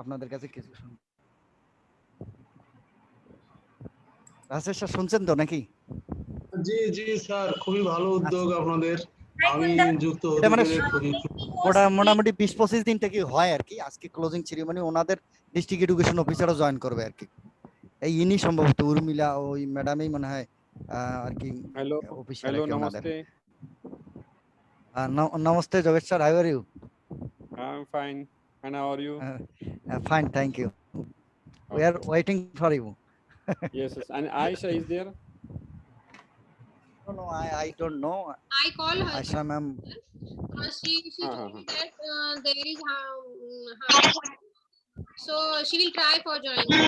আপনাদের কাছে কিছু রাজেশ স্যার শুনছেন তো নাকি? জি জি স্যার, খুবই ভালো উদ্যোগ আপনাদের। আমি যুক্ত এটা হতে মানে পেরে খুবই ওটা মোটামুটি 20-25 দিন থেকে হয় আর কি। আজকে ক্লোজিং সেরিমনি, ওনাদের ডিস্ট্রিক্ট এডুকেশন অফিসারও জয়েন করবে আর কি। এই ইনি সম্ভবত উর্মিলা ওই ম্যাডামই মনে হয় আর কি অফিসার আর কি ওনাদের। নমস্তে Yogesh sir, how are you? I'm fine. And how are you? Fine, thank you. We are waiting for you. Yes, yes. And Aisha is there? No, I don't know. I call her. Aisha ma'am. She told me that there is so she will try for joining.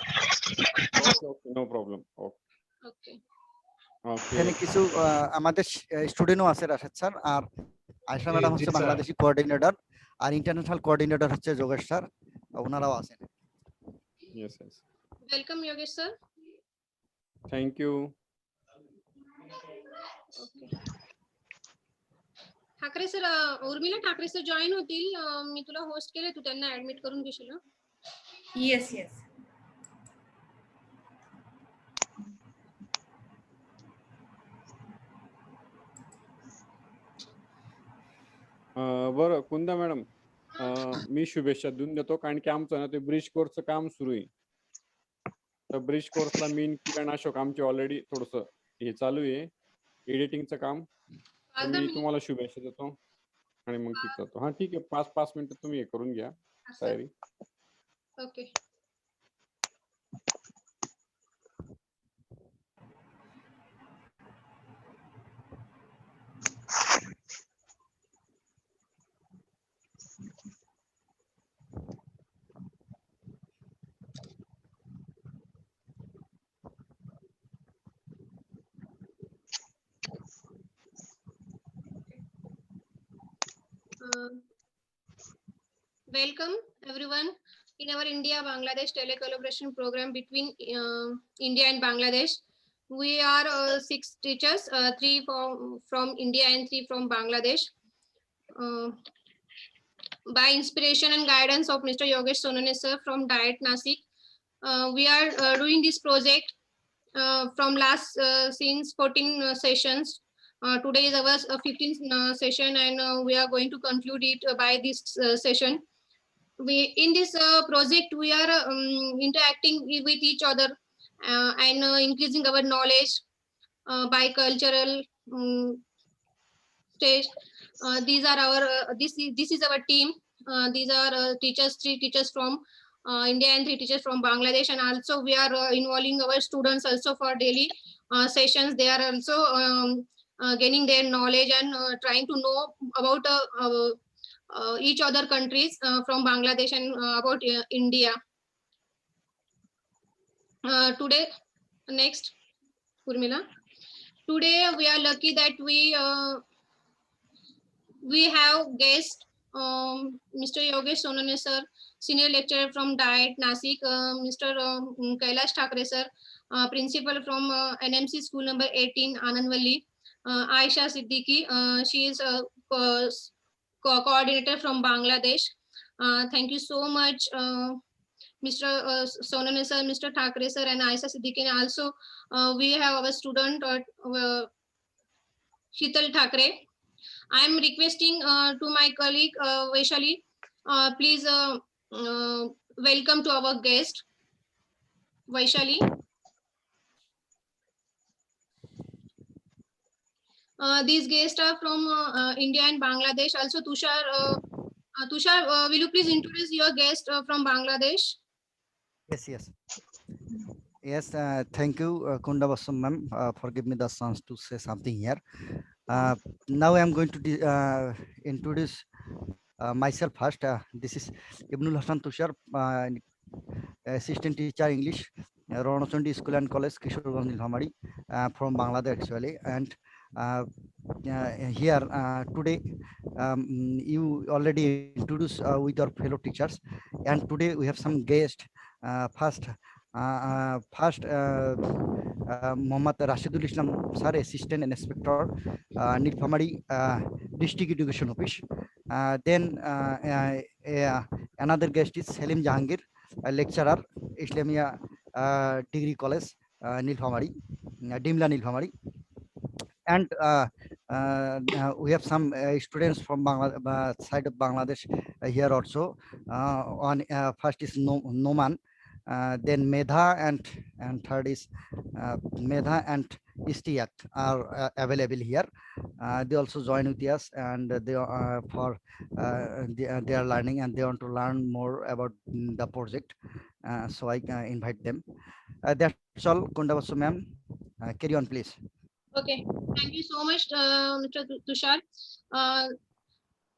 Okay, no problem. Okay. এখানে কিছু আমাদের স্টুডেন্টও আছে Rashed sir, আর Ayesha madam হচ্ছে Bangladeshi coordinator, আর international coordinator হচ্ছে Yogesh sir, ওনারাও আছেন। Yes, yes. Welcome Yogesh sir. Thank you. Okay. Thackeray sir, Urmila Thackeray sir join होतील. मी तुला होस्ट केले, तू त्यांना ऍडमिट करून घेशील? Yes, yes. बरं कुंदा मॅडम, मी शुभेच्छा देऊन देतो, कारण की आमचं ना ते ब्रिज कोर्सचं काम सुरू आहे. तर ब्रिज कोर्सला मीन किरण अशोक आमचे ऑलरेडी थोडस हे चालू आहे एडिटिंगचं काम. मी तुम्हाला शुभेच्छा देतो आणि मग ठीक करतो. हा ठीक आहे, 5 मिनिटं तुम्ही हे करून घ्या तयारी. Okay. Welcome everyone in our India-Bangladesh telecollaboration program between India and Bangladesh. We are 6 teachers, 3 from India and 3 from Bangladesh. By inspiration and guidance of Mr. Yogesh Sonane sir from Diet Nasik, we are doing this project from last since 14 sessions. Today is our 15th session, and we are going to conclude it by this session. In this project we are interacting with each other and increasing our knowledge by cultural stage. These are our this is our team. These are teachers, 3 teachers from India and 3 teachers from Bangladesh, and also we are involving our students also for daily sessions. They are also gaining their knowledge and trying to know about each other countries from Bangladesh and about India. Today, next, Urmila. Today we are lucky that we have guest Mr. Yogesh Sonane sir, senior lecturer from Diet Nasik, Mr. Kailash Thakre sir, principal from NMC school number 18 Anandvalli, Aisha Siddiqui, she is coordinator from Bangladesh. Thank you so much, Mr. Sonane sir, Mr. Thakre sir, and Aisha Siddiqui. And also we have our student Sheetal Thakre. I am requesting to my colleague Vaishali, please welcome to our guest, Vaishali. These guests are from India and Bangladesh. Also, Tushar, will you please introduce your guest from Bangladesh? Yes, thank you, Kunda Basum ma'am, for giving me the chance to say something here. Now I am going to introduce myself first. This is Ibnul Hasan Tushar, assistant teacher English, Ronochandi School and College, Kishorganj, Nilphamari, from Bangladesh actually. And here today you already introduced with your fellow teachers, and today we have some guests. First Mohammad Rashidul Islam sir, assistant inspector, Nilphamari district education office. Then another guest is Salim Jahangir, lecturer, Islamia Degree College, Nilphamari, Dimla Nilphamari. And we have some students from side of Bangladesh here also. On first is Noman, then Medha, and third is Medha and Istiak are available here. They also join with us, and they are they are learning, and they want to learn more about the project. So I invite them. That's all, Kundabasu ma'am. Carry on, please. Okay, thank you so much, Mr. Tushar.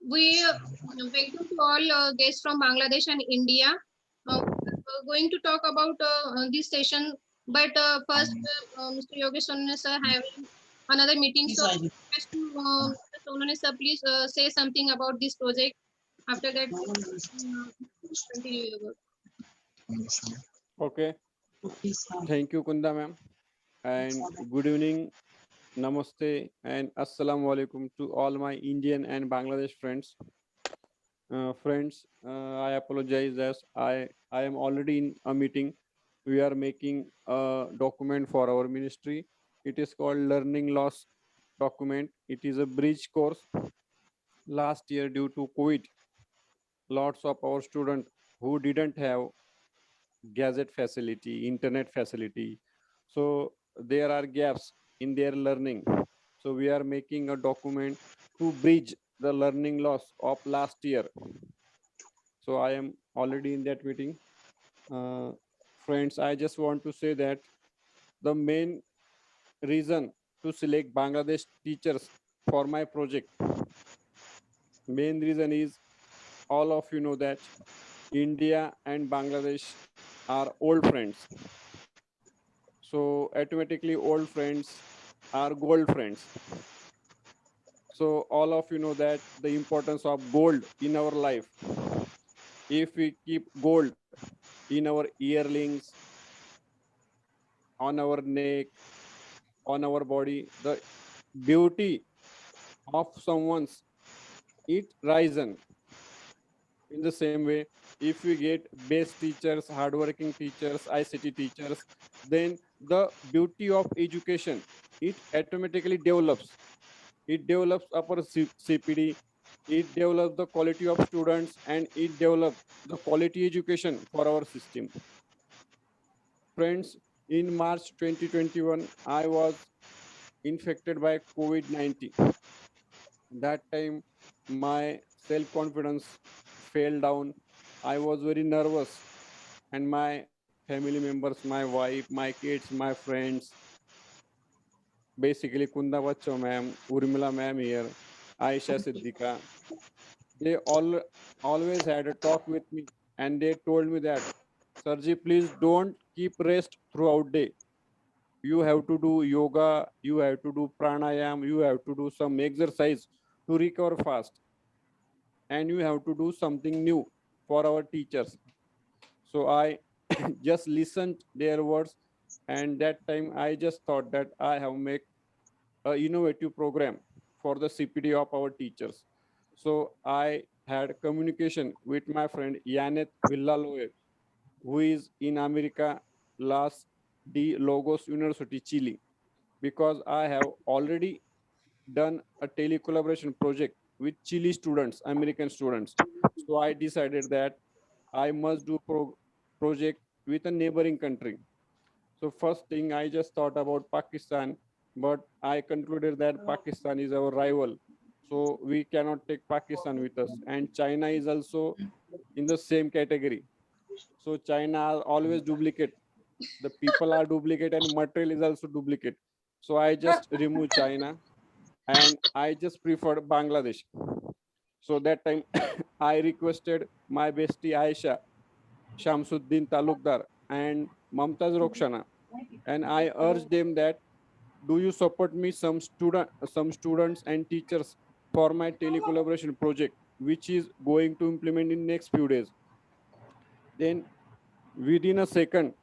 We welcome to all guests from Bangladesh and India. We're going to talk about this session, but first, Mr. Yogesh Sonane sir having another meeting. So, request to Mr. Sonane sir, please say something about this project. After that, continue your work. Okay. Thank you, Kunda ma'am. And good evening, namaste, and assalamu alaikum to all my Indian and Bangladesh friends. Friends, I apologize as I am already in a meeting. We are making a document for our ministry. It is called Learning Loss document. It is a bridge course. Last year, due to COVID, lots of our students who didn't have gadget facility, internet facility, so there are gaps in their learning. So we are making a document to bridge the learning loss of last year. So I am already in that meeting. Friends, I just want to say that the main reason to select Bangladesh teachers for my project, main reason is all of you know that India and Bangladesh are old friends. So automatically old friends are gold friends. So all of you know that the importance of gold in our life. If we keep gold in our earrings, on our neck, on our body, the beauty of someone's it risen. In the same way, if we get best teachers, hardworking teachers, ICT teachers, then the beauty of education, it automatically develops. It develops upper CPD, it develops the quality of students, and it develops the quality education for our system. Friends, in March 2021, I was infected by COVID-19. That time, my self-confidence fell down. I was very nervous, and my family members, my wife, my kids, my friends, basically Kunda Bacho ma'am, Urmila ma'am here, Aisha Siddika, they always had a talk with me, and they told me that, Sarji, please don't keep rest throughout day. You have to do yoga, you have to do pranayam, you have to do some exercise to recover fast, and you have to do something new for our teachers. So I just listened their words, and that time I just thought that I have make a innovative program for the CPD of our teachers. So I had communication with my friend Yanet Villaloe, who is in America, Las de Lagos University, Chile, because I have already done a telecollaboration project with Chile students, American students. So I decided that I must do project with a neighboring country. So first thing I just thought about Pakistan, but I concluded that Pakistan is our rival. So we cannot take Pakistan with us. And China is also in the same category. So China are always duplicate. The people are duplicate and material is also duplicate. So I just removed China and I just preferred Bangladesh. So that time I requested my bestie Aisha, Shamsuddin Talukdar, and Mamtaz Rokshana, and I urged them that, do you support me some students and teachers for my telecollaboration project, which is going to implement in next few days. Then within a second,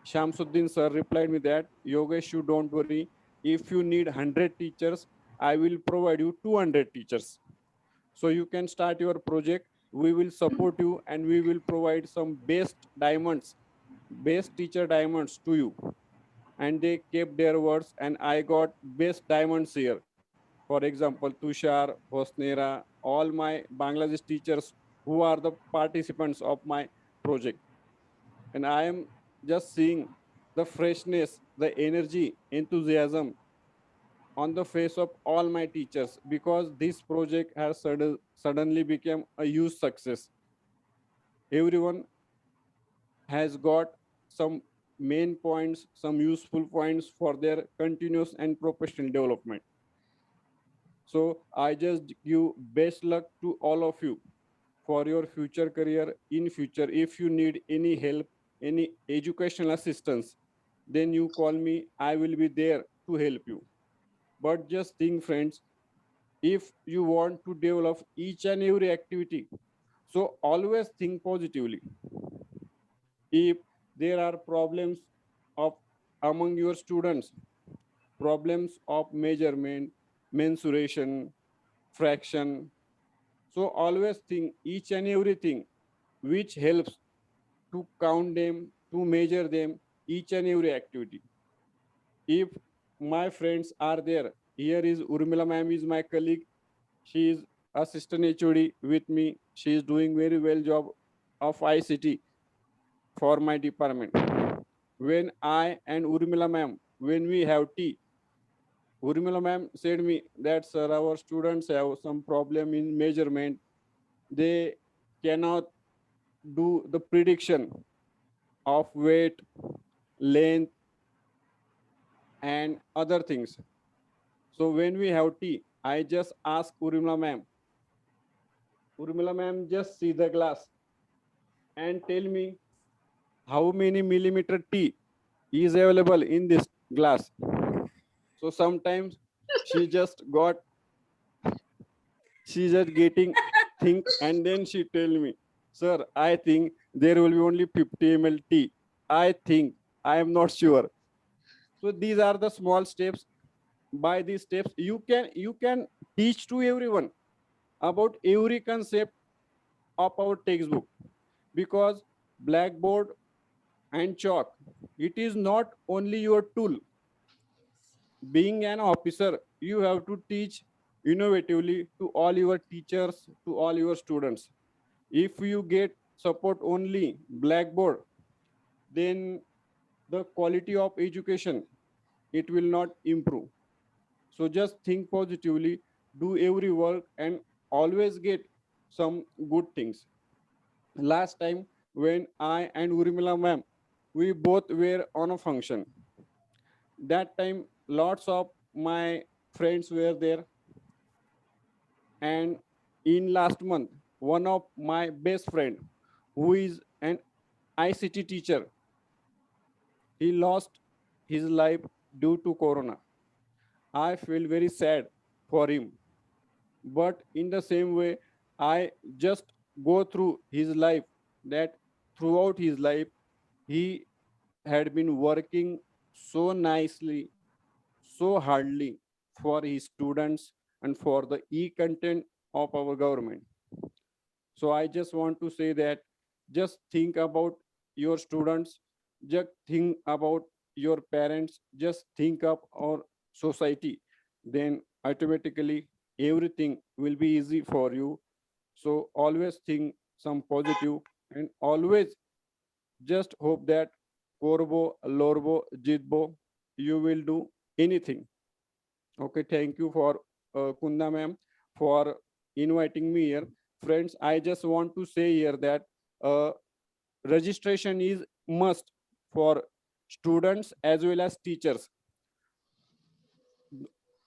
Shamsuddin sir replied me that, Yogesh, you don't worry. If you need 100 teachers, I will provide you 200 teachers. So you can start your project we will support you and we will provide some best diamonds, best teacher diamonds to you. And they kept their words and I got best diamonds here. For example, Tushar, Hosnera, all my Bangladesh teachers who are the participants of my project. And I am just seeing the freshness, the energy, enthusiasm on the face of all my teachers because this project has suddenly become a huge success. Everyone has got some main points, some useful points for their continuous and professional development. So I just give best luck to all of you for your future career in future. If you need any help, any educational assistance, then you call me. I will be there to help you. But just think, friends, if you want to develop each and every activity, so always think positively. If there are problems of among your students, problems of measurement, mensuration, fraction, so always think each and everything which helps to count them, to measure them, each and every activity. If my friends are there, here is Urmila ma'am is my colleague. She is assistant HOD with me. She is doing very well job of ICT for my department. When I and Urmila ma'am, when we have tea, Urmila ma'am said me that sir, our students have some problem in measurement. They cannot do the prediction of weight, length, and other things. So when we have tea, I just ask Urmila ma'am, just see the glass and tell me how many millimeter tea is available in this glass. So sometimes she just got, she just getting think and then she tell me, sir, I think there will be only 50 ml tea. I think, I am not sure. So these are the small steps. By these steps, you can teach to everyone about every concept of our textbook, because blackboard and chalk, it is not only your tool. Being an officer, you have to teach innovatively to all your teachers, to all your students. If you get support only blackboard, then the quality of education, it will not improve. So just think positively, do every work and always get some good things. Last time when I and Urmila ma'am, we both were on a function. That time lots of my friends were there. And in last month, one of my best friend, who is an ICT teacher, he lost his life due to Corona. I feel very sad for him. But in the same way, I just go through his life, that throughout his life, he had been working so nicely, so hardly for his students and for the e-content of our government. So I just want to say that just think about your students, just think about your parents, just think of our society. Then automatically everything will be easy for you. So always think some positive and always just hope that Korbo, Lorbo, Jitbo, you will do anything. Okay, thank you for Kunda ma'am for inviting me here. Friends, I just want to say here that registration is must for students as well as teachers.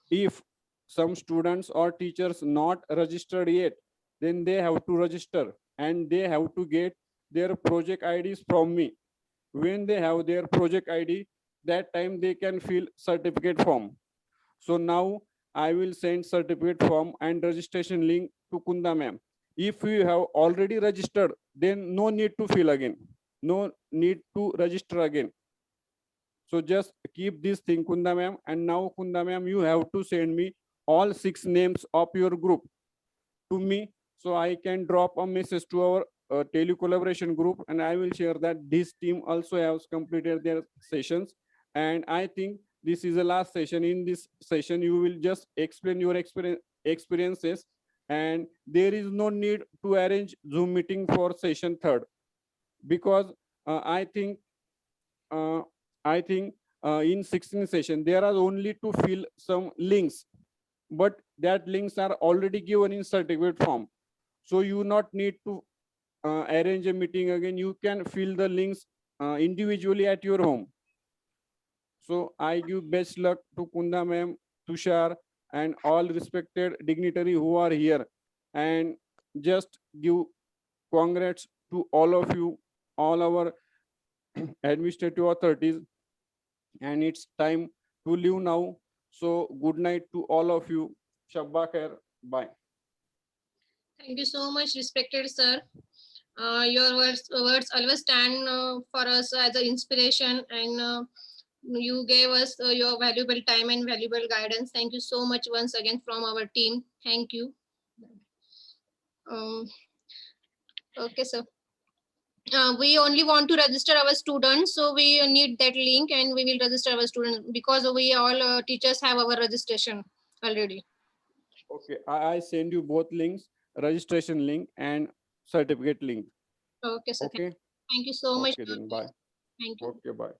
If some students or teachers not registered yet, then they have to register and they have to get their project IDs from me. When they have their project ID, that time they can fill certificate form. So now I will send certificate form and registration link to Kunda ma'am. If you have already registered, then no need to fill again. No need to register again. So just keep this thing, Kunda ma'am. And now, Kunda ma'am, you have to send me all 6 names of your group to me. So I can drop a message to our telecollaboration group, and I will share that this team also has completed their sessions. And I think this is the last session. In this session, you will just explain your experiences, and there is no need to arrange Zoom meeting for session 3rd, because I think in 16th session there are only to fill some links, but that links are already given in certificate form. So you not need to arrange a meeting again. You can fill the links individually at your home. So I give best luck to Kunda ma'am, Tushar, and all respected dignitary who are here, and just give congrats to all of you, all our administrative authorities. And it's time to leave now. So good night to all of you. Shabba khair. Bye. Thank you so much, respected sir. Your words always stand for us as an inspiration, and you gave us your valuable time and valuable guidance. Thank you so much once again from our team. Thank you. Okay, sir. We only want to register our students, so we need that link, and we will register our students because we all teachers have our registration already. Okay, I send you both links, registration link and certificate link. Okay, sir. Okay. Thank you so much. Okay, then bye. Thank you. Okay, bye.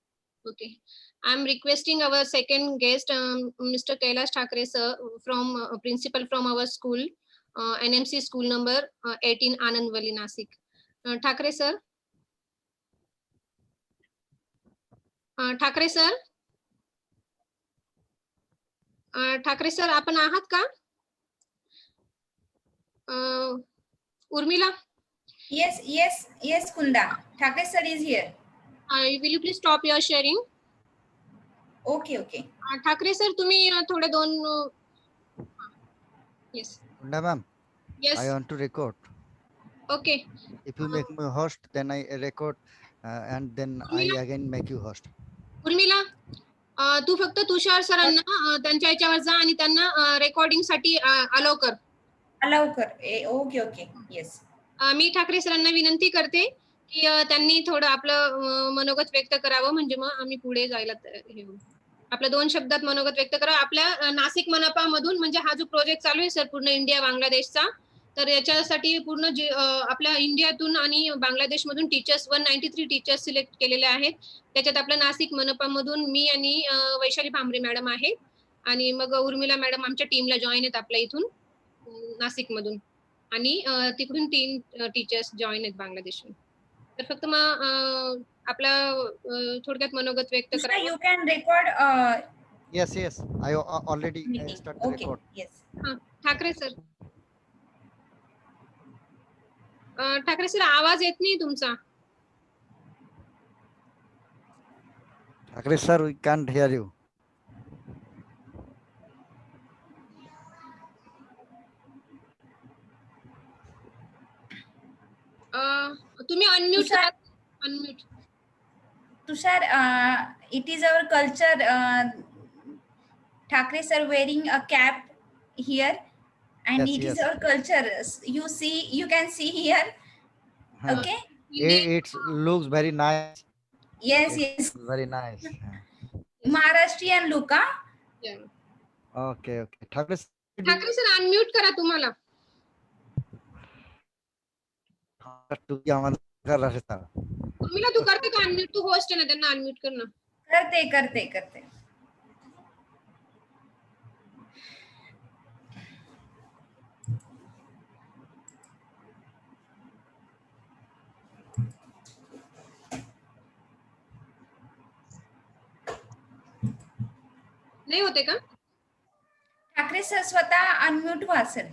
Okay, I'm requesting our second guest, Mr. Kailash Thakre sir, from principal from our school, NMC school number 18, Anandwali, Nasik. Thakre sir. Thackeray sir. Thackeray sir, आपण आहात का? Urmila. Yes, Kunda. Thakre sir is here. Will you please stop your sharing? Okay. Thackeray sir, तुम्ही थोडे दोन. Yes. Kunda ma'am. Yes. I want to record. Okay. If you make me host, then I record, and then I again make you host. Urmila, तू फक्त तुषार सरांना त्यांच्या याच्यावर जा आणि त्यांना रेकॉर्डिंग साठी अलाव कर. ओके. येस. मी ठाकरे सरांना विनंती करते की त्यांनी थोडं आपलं मनोगत व्यक्त करावं, म्हणजे मग आम्ही पुढे जायला आपल्या 2 शब्दात मनोगत व्यक्त करा. आपल्या नाशिक मनपा मधून, म्हणजे हा जो प्रोजेक्ट चालू आहे सर पूर्ण इंडिया बांगलादेशचा, तर याच्यासाठी पूर्ण आपल्या इंडियातून आणि बांगलादेशमधून टीचर्स 193 टीचर्स सिलेक्ट केलेले आहेत. त्याच्यात आपल्या नाशिक मनपा मधून मी आणि वैशाली भांबरे मॅडम आहे, आणि मग उर्मिला मॅडम आमच्या टीमला जॉईन आहेत आपल्या इथून नाशिक मधून, आणि तिकडून 3 टीचर्स जॉईन आहेत बांगलादेशहून. तर फक्त मग आपला थोडक्यात मनोगत व्यक्त करा. You can record. Yes. I already started the record. Yes. Thackeray sir. Thackeray sir, आवाज येत नाही तुमचा. Thakre sir, we can't hear you. तुम्ही अनम्यूट करा. Unmute. Tushar, it is our culture. Thakre sir wearing a cap here, and Yes, it is yes. our culture. You can see here. Huh. Okay. It looks very nice. Yes. Very nice. Maharashtrian look. Okay. Thakre sir, Thackeray sir, unmute करा तुम्हाला. तुम्ही आम्हाला कर रहे थे. उर्मिला, तू करते का अनम्यूट? तू होस्ट आहे ना, त्यांना अनम्यूट कर ना. करते. नाही होते का? ठाकरे सर स्वतः अनम्यूट व्हा सर.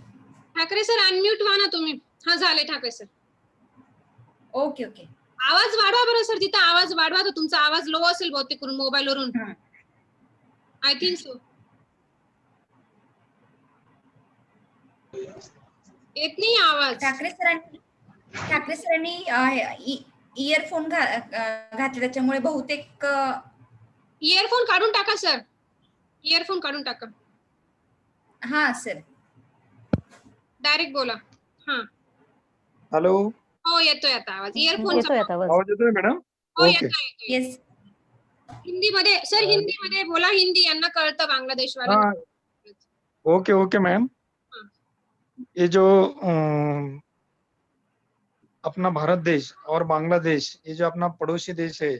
ठाकरे सर, अनम्यूट व्हा ना तुम्ही. हा, झाले ठाकरे सर. ओके. आवाज वाढवा बरं सर. तिथं आवाज वाढवा. तर तुमचा आवाज लो असेल बहुतेक करून मोबाईल वरून. I think so. येत नाही आवाज. ठाकरे सरांनी इयरफोन घातले, त्याच्यामुळे बहुतेक. इयरफोन काढून टाका सर. इयरफोन काढून टाका. हा सर. डायरेक्ट बोला. हा. हॅलो, हो येतोय आता आवाज. इयरफोन येतोय आता आवाज. आवाज येतोय मॅडम? हो ओके. येतोय. Yes. हिंदीमध्ये सर, हिंदीमध्ये बोला. हिंदी यांना कळतं बांगलादेशवाले. हाँ, ओके ओके मैम। हाँ। ये जो अपना भारत देश और बांग्लादेश, ये जो अपना पड़ोसी देश है,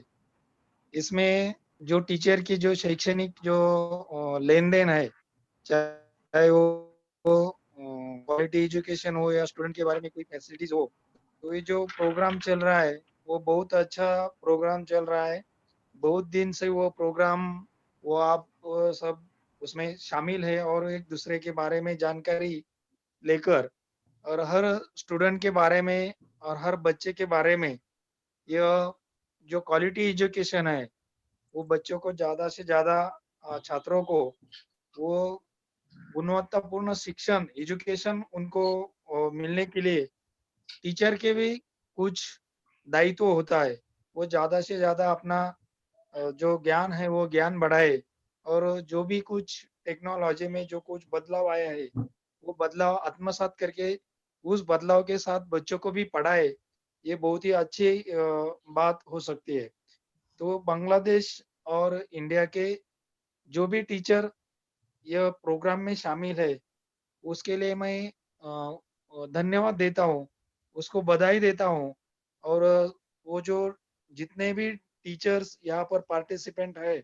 इसमें जो टीचर की जो शैक्षणिक जो लेन देन है, चाहे वो क्वालिटी एजुकेशन हो या स्टूडेंट के बारे में कोई फैसिलिटीज हो, तो ये जो प्रोग्राम चल रहा है वो बहुत अच्छा प्रोग्राम चल रहा है। बहुत दिन से वो प्रोग्राम वो आप सब उसमें शामिल है और एक दूसरे के बारे में जानकारी लेकर और हर स्टूडेंट के बारे में और हर बच्चे के बारे में यह जो क्वालिटी एजुकेशन है वो बच्चों को ज्यादा से ज्यादा छात्रों को वो गुणवत्तापूर्ण शिक्षण एजुकेशन उनको मिलने के लिए टीचर के भी कुछ दायित्व होता है। वो ज्यादा से ज्यादा अपना जो ज्ञान है वो ज्ञान बढ़ाए और जो भी कुछ टेक्नोलॉजी में जो कुछ बदलाव आया है वो बदलाव आत्मसात करके उस बदलाव के साथ बच्चों को भी पढ़ाए। ये बहुत ही अच्छी बात हो सकती है। तो बांग्लादेश और इंडिया के जो भी टीचर यह प्रोग्राम में शामिल है उसके लिए मैं धन्यवाद देता हूँ, उसको बधाई देता हूँ। और वो जो जितने भी टीचर्स यहाँ पर पार्टिसिपेंट है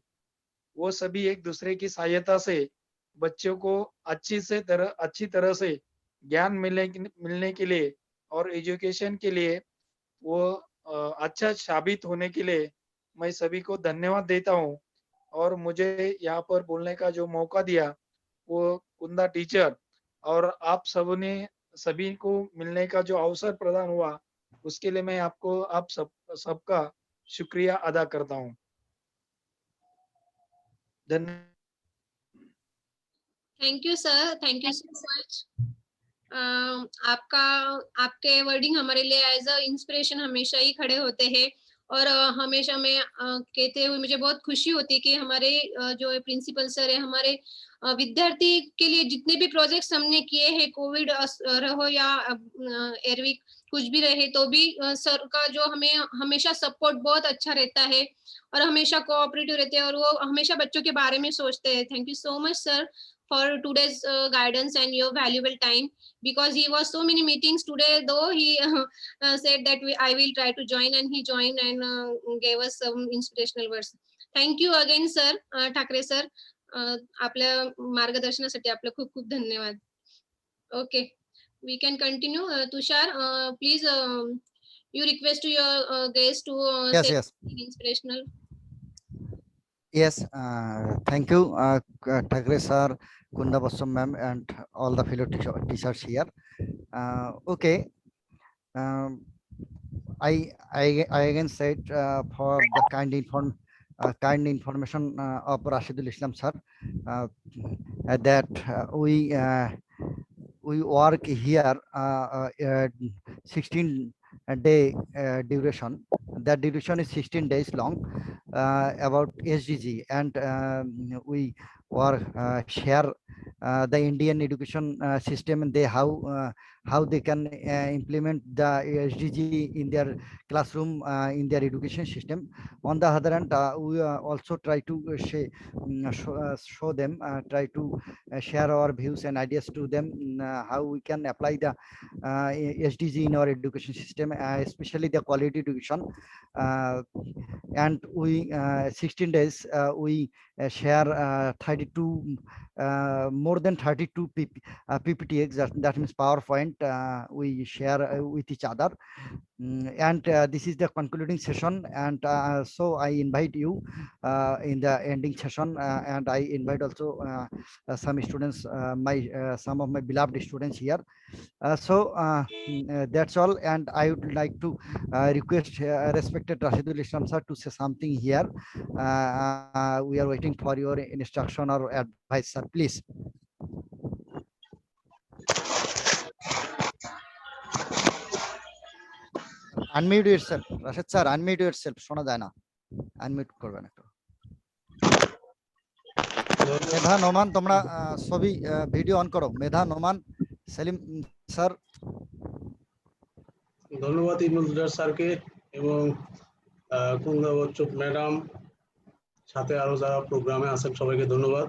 वो सभी एक दूसरे की सहायता से बच्चों को अच्छी तरह से ज्ञान मिलने के लिए और एजुकेशन के लिए वो अच्छा साबित होने के लिए मैं सभी को धन्यवाद देता हूँ। और मुझे यहाँ पर बोलने का जो मौका दिया वो कुंदा टीचर और आप सबने सभी को मिलने का जो अवसर प्रदान हुआ उसके लिए मैं आपको आप सबका शुक्रिया अदा करता हूँ। धन्यवाद। Thank you sir, thank you so much. आपका आपके वर्डिंग हमारे लिए एज अ इंस्पिरेशन हमेशा ही खड़े होते हैं। और हमेशा मैं कहते हुए मुझे बहुत खुशी होती है कि हमारे जो प्रिंसिपल सर है, हमारे विद्यार्थी के लिए जितने भी प्रोजेक्ट्स हमने किए हैं, कोविड रहो या एयरविक कुछ भी रहे, तो भी सर का जो हमें हमेशा सपोर्ट बहुत अच्छा रहता है और हमेशा कोऑपरेटिव रहते हैं और वो हमेशा बच्चों के बारे में सोचते हैं। Thank you so much sir for today's guidance and your valuable time, because he was so many meetings today, though he said that I will try to join, and he joined and gave us some inspirational words. Thank you again sir, Thackeray sir. आपल्या मार्गदर्शनासाठी आपलं खूप खूप धन्यवाद. Okay, we can continue. Tushar, please you request to your guests to Yes, say yes. something inspirational. Yes, thank you, Thakre sir, Kunda Bassam ma'am, and all the fellow teachers here. Okay, I again said for the kind information of Rashidul Islam sir, that we work here 16 day duration. That duration is 16 days long about SDG, and we work share the Indian education system, and how they can implement the SDG in their classroom, in their education system. On the other hand, we also try to show them, try to share our views and ideas to them, how we can apply the SDG in our education system, especially the quality education. And we 16 days we share 32 more than 32 PPTX, that means PowerPoint, we share with each other. And this is the concluding session, and so I invite you in the ending session, and I invite also some students, some of my beloved students here. That's all, and I would like to request respected Rashidul Islam sir to say something here. We are waiting for your instruction or advice, sir, please. Unmute yourself, Rashid sir, unmute yourself. শোনা যায় না, unmute করবেন একটু। মেধা নোমান, তোমরা সবই video on করো। মেধা Noman, Selim sir. ধন্যবাদ ইবনুল তুষার স্যারকে এবং কুন্দা বচ্চন ম্যাডাম, সাথে আরো যারা প্রোগ্রামে আছেন সবাইকে ধন্যবাদ।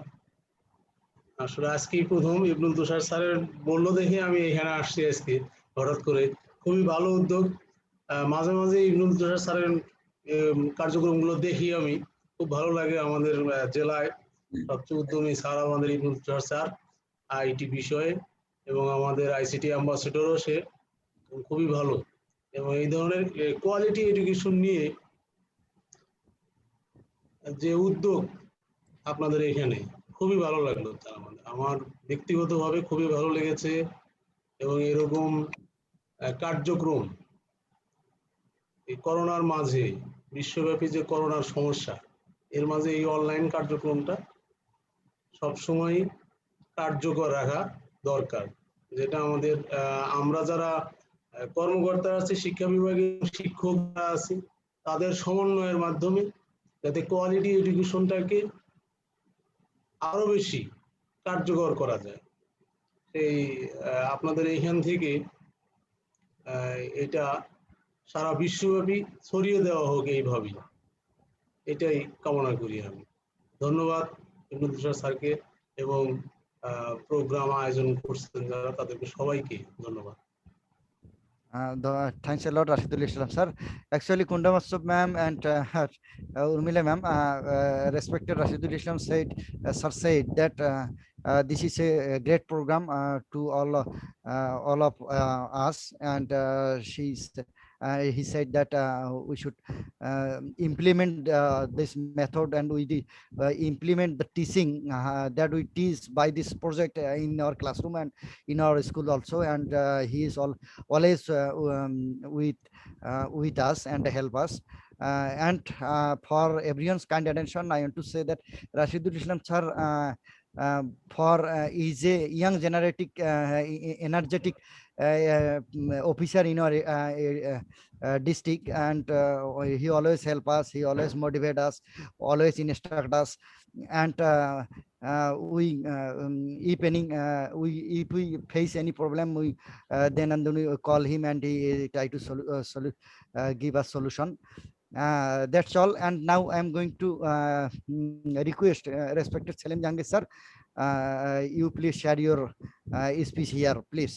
আসলে আজকেই প্রথম ইবনুল তুষার স্যারের বললো দেখে আমি এখানে আসছি আজকে হঠাৎ করে। খুবই ভালো উদ্যোগ। মাঝে মাঝে ইবনুল তুষার স্যারের কার্যক্রমগুলো দেখি আমি, খুব ভালো লাগে। আমাদের জেলায় সবচেয়ে উদ্যমী স্যার আমাদের ইবনুল তুষার স্যার আইটি বিষয়ে, এবং আমাদের আইসিটি অ্যাম্বাসেডরও সে, খুবই ভালো। এবং এই ধরনের কোয়ালিটি এডুকেশন নিয়ে যে উদ্যোগ আপনাদের এখানে, খুবই ভালো লাগলো। তার আমার ব্যক্তিগতভাবে খুবই ভালো লেগেছে। এবং এরকম কার্যক্রম এই করোনার মাঝে, বিশ্বব্যাপী যে করোনার সমস্যা, এর মাঝে এই অনলাইন কার্যক্রমটা সবসময় কার্যকর রাখা দরকার। যেটা আমাদের আমরা যারা কর্মকর্তা আছি, শিক্ষা বিভাগে শিক্ষকরা আছি, তাদের সমন্বয়ের মাধ্যমে যাতে কোয়ালিটি এডুকেশনটাকে আরো বেশি কার্যকর করা যায়, সেই আপনাদের এইখান থেকে এটা সারা বিশ্বব্যাপী ছড়িয়ে দেওয়া হোক এইভাবেই, এটাই কামনা করি আমি। ধন্যবাদ ইবনুল তুষার স্যারকে এবং প্রোগ্রাম আয়োজন করছেন যারা, তাদেরকে সবাইকে ধন্যবাদ। Thanks a lot, Rashidul Islam sir. Actually, Kunda Masud ma'am and Urmila ma'am, respected Rashidul Islam said, sir said that this is a great program to all of us, and he said that we should implement this method, and we implement the teaching that we teach by this project in our classroom and in our school also, and he is always with us and help us. And for everyone's kind attention, I want to say that Rashidul Islam sir, for is a young energetic officer in our district, and he always help us, he always motivate us, always instruct us, and if we face any problem, we then and then we call him, and he try to give us solution. That's all. And now I'm going to request respected Salim Jahangir sir, you please share your speech here, please.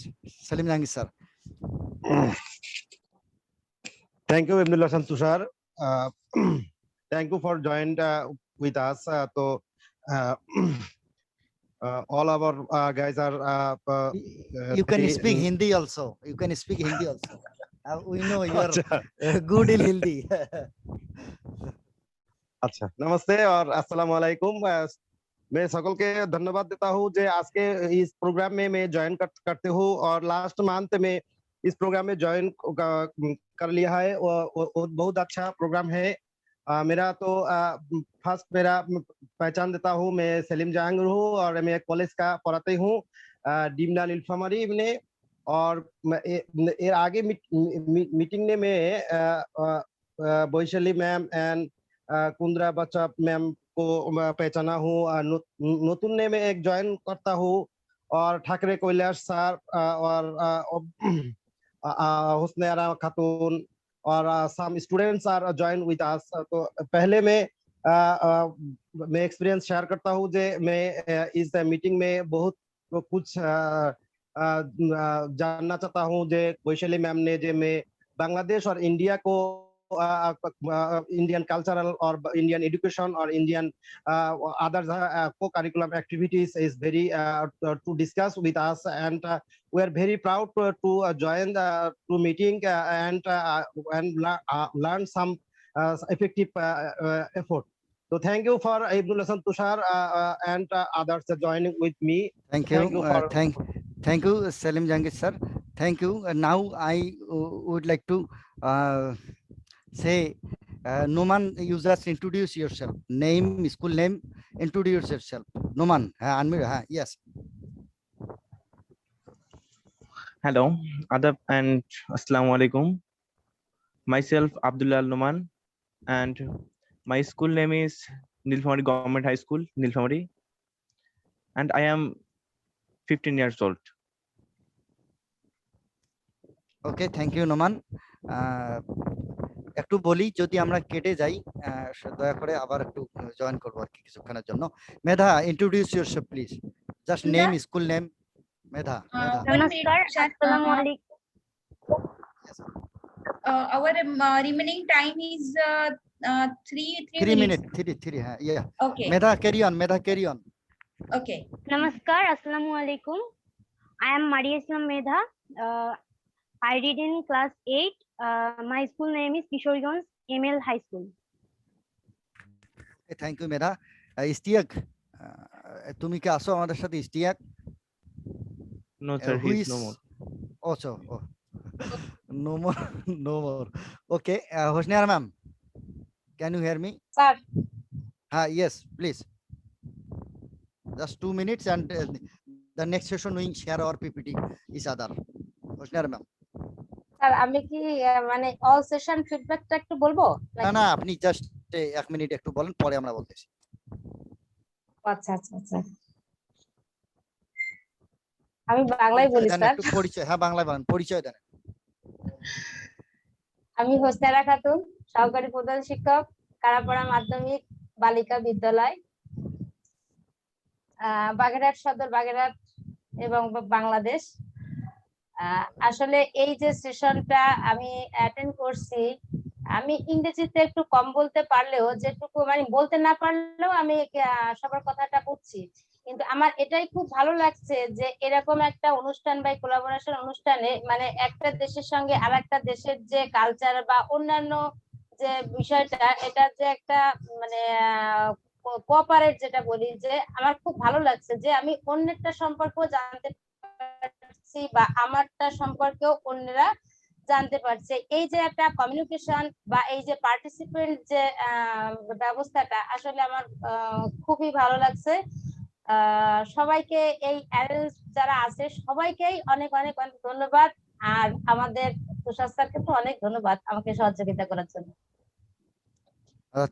Salim Jahangir sir. Thank you, Ibnul Hasan Tushar. Thank you for joined with us. All our guys are you can speak Hindi also. You can speak Hindi also. We know you are good in Hindi. अच्छा, नमस्ते और अस्सलाम वालेकुम। मैं सकल के धन्यवाद देता हूँ जो आज के इस प्रोग्राम में मैं ज्वाइन करते हूँ, और लास्ट मंथ में इस प्रोग्राम में ज्वाइन कर लिया है। वो बहुत अच्छा प्रोग्राम है। मेरा तो फर्स्ट मेरा पहचान देता हूँ, मैं सलीम जहांगीर हूँ और मैं कॉलेज का पढ़ाते हूँ डिमना नीलफामारी में। और आगे मीटिंग में मैं वैशाली मैम एंड कुंद्रा बच्चा मैम को पहचाना हूँ। नतून ने मैं एक ज्वाइन करता हूँ, और ठाकरे कैलाश सर और हुस्ने आरा खातून और some students are join with us. तो पहले मैं एक्सपीरियंस शेयर करता हूँ जो मैं इस मीटिंग में बहुत कुछ जानना चाहता हूँ। जो वैशाली मैम ने जो मैं बांग्लादेश और इंडिया को Indian cultural or Indian education or Indian other co-curriculum activities is very to discuss with us, and we are very proud to join the meeting and learn some effective effort. So thank you for Ibnul Hasan Tushar and others joining with me. Thank you. Thank you, Salim Jahangir sir. Thank you. Now I would like to say, Noman, you just introduce yourself. Name, school name, introduce yourself. Noman, yes. Hello, Adab and Assalamu alaikum. Myself Abdullah Noman, and my school name is Nilphamari Government High School, Nilphamari, and I am 15 years old. Okay, thank you Noman. একটু বলি, যদি আমরা কেটে যাই দয়া করে আবার একটু জয়েন করবো আর কি কিছুক্ষণের জন্য। Medha, introduce yourself please, just name, school name. Medha, Medha. Namaskar, Assalamualaikum. Our remaining time is 3 minutes. Three, yeah. Okay. Medha, carry on. Medha, carry on. Okay. Namaskar, Assalamualaikum. I am Maria Islam Medha. I read in class 8. My school name is Kishorganj ML High School. Thank you, Medha. Istiak, তুমি কি আসো আমাদের সাথে? Istiaq? No, sir, who he's is no more. also no more. No more. Okay, Hosniara ma'am, can you hear me? Sir. Yes, please. Just 2 minutes, and the next session we share our PPT each other. Hosniara ma'am. Sir আমি কি মানে all session ফিডব্যাকটা একটু বলবো? না না, আপনি just 1 minute একটু বলেন, পরে আমরা বলতেছি। আচ্ছা আচ্ছা আচ্ছা, আমি বাংলায় বলি স্যার। একটু পরিচয়, বাংলায় বলেন, পরিচয় দেন। আমি হোসনারা খাতুন, সহকারী প্রধান শিক্ষক, কারাপাড়া মাধ্যমিক বালিকা বিদ্যালয়, বাগেরহাট সদর, বাগেরহাট এবং বাংলাদেশ। আসলে এই যে সেশনটা আমি অ্যাটেন্ড করছি, আমি ইংরেজিতে একটু কম বলতে পারলেও, যেটুকু মানে বলতে না পারলেও আমি সবার কথাটা বুঝছি। কিন্তু আমার এটাই খুব ভালো লাগছে যে এরকম একটা অনুষ্ঠান বা কোলাবোরেশন অনুষ্ঠানে মানে একটা দেশের সঙ্গে আরেকটা দেশের যে কালচার বা অন্যান্য যে বিষয়টা, এটা যে একটা মানে কোঅপারেট যেটা বলি, যে আমার খুব ভালো লাগছে যে আমি অন্যেরটা সম্পর্কেও জানতে পারছি বা আমারটা সম্পর্কেও অন্যরা জানতে পারছে। এই যে একটা কমিউনিকেশন বা এই যে পার্টিসিপেন্ট যে ব্যবস্থাটা আসলে আমার খুবই ভালো লাগছে। সবাইকে এই অ্যারেঞ্জ যারা আছে সবাইকেই অনেক অনেক অনেক ধন্যবাদ, আর আমাদের তুষার স্যারকে তো অনেক ধন্যবাদ আমাকে সহযোগিতা করার জন্য।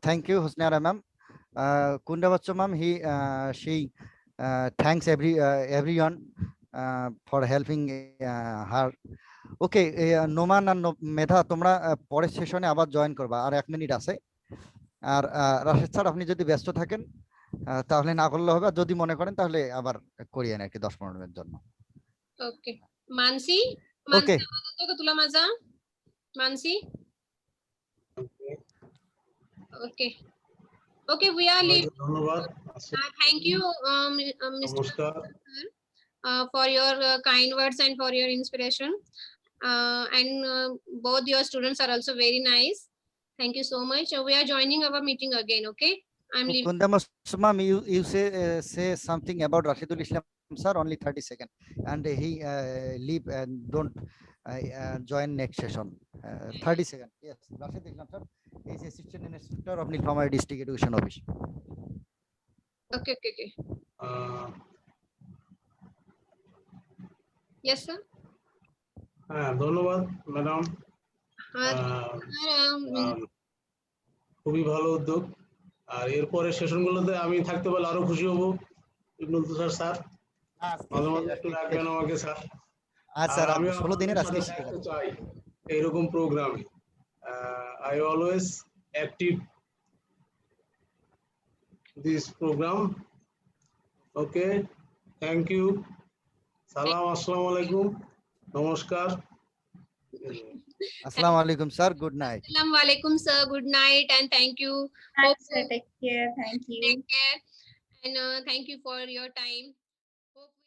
Thank you, Hosniara ma'am. Kunda Bachcha ma'am, she thanks everyone for helping her. Okay, Noman আর মেধা, তোমরা পরের সেশনে আবার জয়েন করবা, আর 1 মিনিট আছে। আর রাশেদ স্যার, আপনি যদি ব্যস্ত থাকেন তাহলে না করলে হবে, আর যদি মনে করেন তাহলে আবার করিয়েন আর কি 10-15 মিনিটের জন্য। ওকে, মানসি, ওকে, তোকে তুলা মাজা, মানসি। ওকে, ওকে, we are leaving. ধন্যবাদ। Thank you, Mr. For your kind words and for your inspiration. And both your students are also very nice. Thank you so much. We are joining our meeting again. Okay, I'm leaving. Kunda Bachcha ma'am, you say something about Rashidul Islam sir, only 30 seconds, and he leave and don't join next session. 30 seconds. Yes, Rashid Islam sir is assistant inspector of Nilphamari District Education Office. Okay. Yes, sir. ধন্যবাদ madam. খুবই ভালো উদ্যোগ, আর এরপরে সেশনগুলোতে আমি থাকতে পারলে আরো খুশি হব। ইবনুল তুষার স্যার মাঝে মাঝে একটু রাখবেন আমাকে স্যার। স্যার, আমি 16 দিনের আজকে থাকতে চাই এইরকম প্রোগ্রামে। I always active this program. Okay, thank you. Salam, assalamu alaikum. Namaskar. Assalamu alaikum sir, good night. Assalamu alaikum sir, good night, and thank you. Thanks, sir. Take care. Thank you. Take care, and thank you for your time.